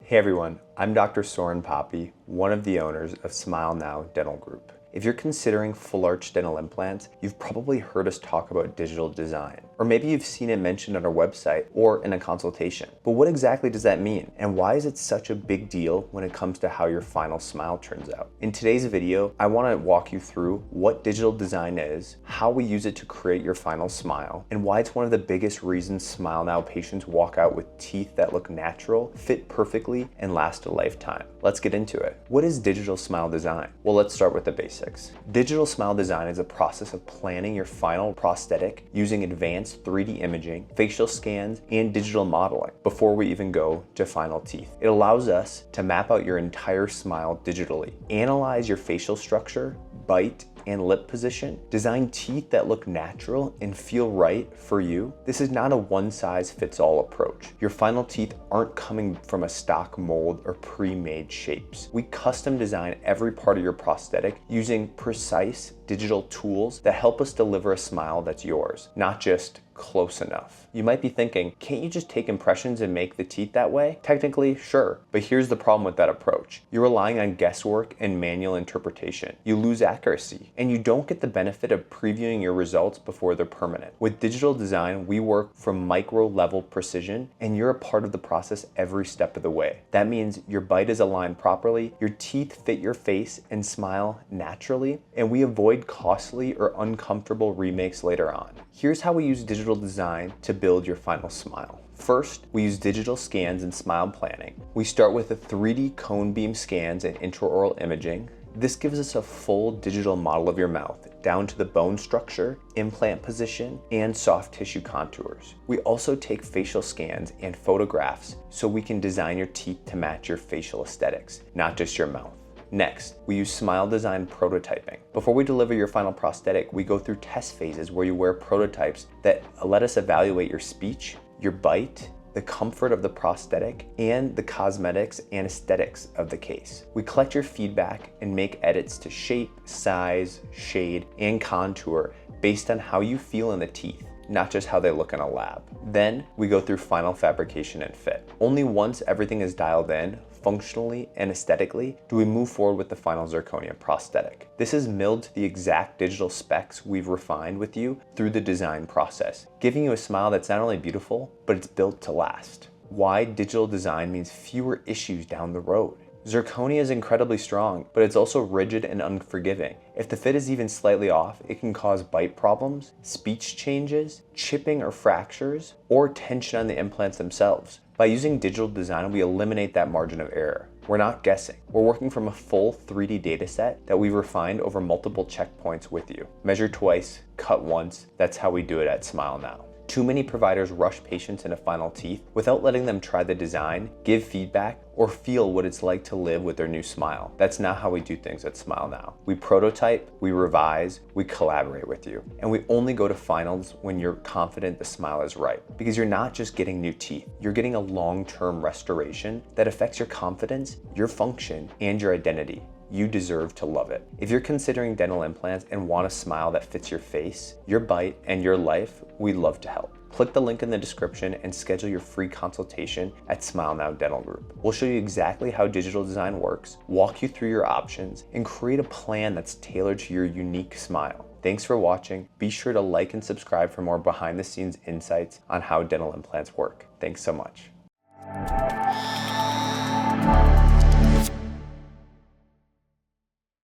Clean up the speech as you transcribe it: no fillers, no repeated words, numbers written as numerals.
Hey everyone, I'm Dr. Soren Paape, one of the owners of Smile Now Dental Group. If you're considering full arch dental implants, you've probably heard us talk about digital design, or maybe you've seen it mentioned on our website or in a consultation. But what exactly does that mean? And why is it such a big deal when it comes to how your final smile turns out? In today's video, I want to walk you through what digital design is, how we use it to create your final smile, and why it's one of the biggest reasons Smile Now patients walk out with teeth that look natural, fit perfectly, and last a lifetime. Let's get into it. What is digital smile design? Well, let's start with the basics. Digital smile design is a process of planning your final prosthetic using advanced 3D imaging, facial scans, and digital modeling before we even go to final teeth. It allows us to map out your entire smile digitally, analyze your facial structure, bite, and lip position, design teeth that look natural and feel right for you. This is not a one-size-fits-all approach. Your final teeth aren't coming from a stock mold or pre-made shapes. We custom design every part of your prosthetic using precise digital tools that help us deliver a smile that's yours, not just close enough. You might be thinking, can't you just take impressions and make the teeth that way? Technically, sure, but here's the problem with that approach. You're relying on guesswork and manual interpretation. You lose accuracy, and you don't get the benefit of previewing your results before they're permanent. With digital design, we work from micro-level precision, and you're a part of the process every step of the way. That means your bite is aligned properly, your teeth fit your face and smile naturally, and we avoid costly or uncomfortable remakes later on. Here's how we use digital design to build your final smile. First, we use digital scans and smile planning. We start with the 3D cone beam scans and intraoral imaging. This gives us a full digital model of your mouth, down to the bone structure, implant position, and soft tissue contours. We also take facial scans and photographs so we can design your teeth to match your facial aesthetics, not just your mouth. Next, we use smile design prototyping. Before we deliver your final prosthetic, we go through test phases where you wear prototypes that let us evaluate your speech, your bite, the comfort of the prosthetic, and the cosmetics and aesthetics of the case. We collect your feedback and make edits to shape, size, shade, and contour based on how you feel in the teeth, not just how they look in a lab. Then we go through final fabrication and fit. Only once everything is dialed in, functionally and aesthetically, do we move forward with the final Zirconia prosthetic. This is milled to the exact digital specs we've refined with you through the design process, giving you a smile that's not only beautiful, but it's built to last. Why digital design means fewer issues down the road. Zirconia is incredibly strong, but it's also rigid and unforgiving. If the fit is even slightly off, it can cause bite problems, speech changes, chipping or fractures, or tension on the implants themselves. By using digital design, we eliminate that margin of error. We're not guessing. We're working from a full 3D data set that we've refined over multiple checkpoints with you. Measure twice, cut once. That's how we do it at Smile Now. Too many providers rush patients into final teeth without letting them try the design, give feedback, or feel what it's like to live with their new smile. That's not how we do things at Smile Now. We prototype, we revise, we collaborate with you. And we only go to finals when you're confident the smile is right. Because you're not just getting new teeth, you're getting a long-term restoration that affects your confidence, your function, and your identity. You deserve to love it. If you're considering dental implants and want a smile that fits your face, your bite, and your life, we'd love to help. Click the link in the description and schedule your free consultation at Smile Now Dental Group. We'll show you exactly how digital design works, walk you through your options, and create a plan that's tailored to your unique smile. Thanks for watching. Be sure to like and subscribe for more behind the scenes insights on how dental implants work. Thanks so much.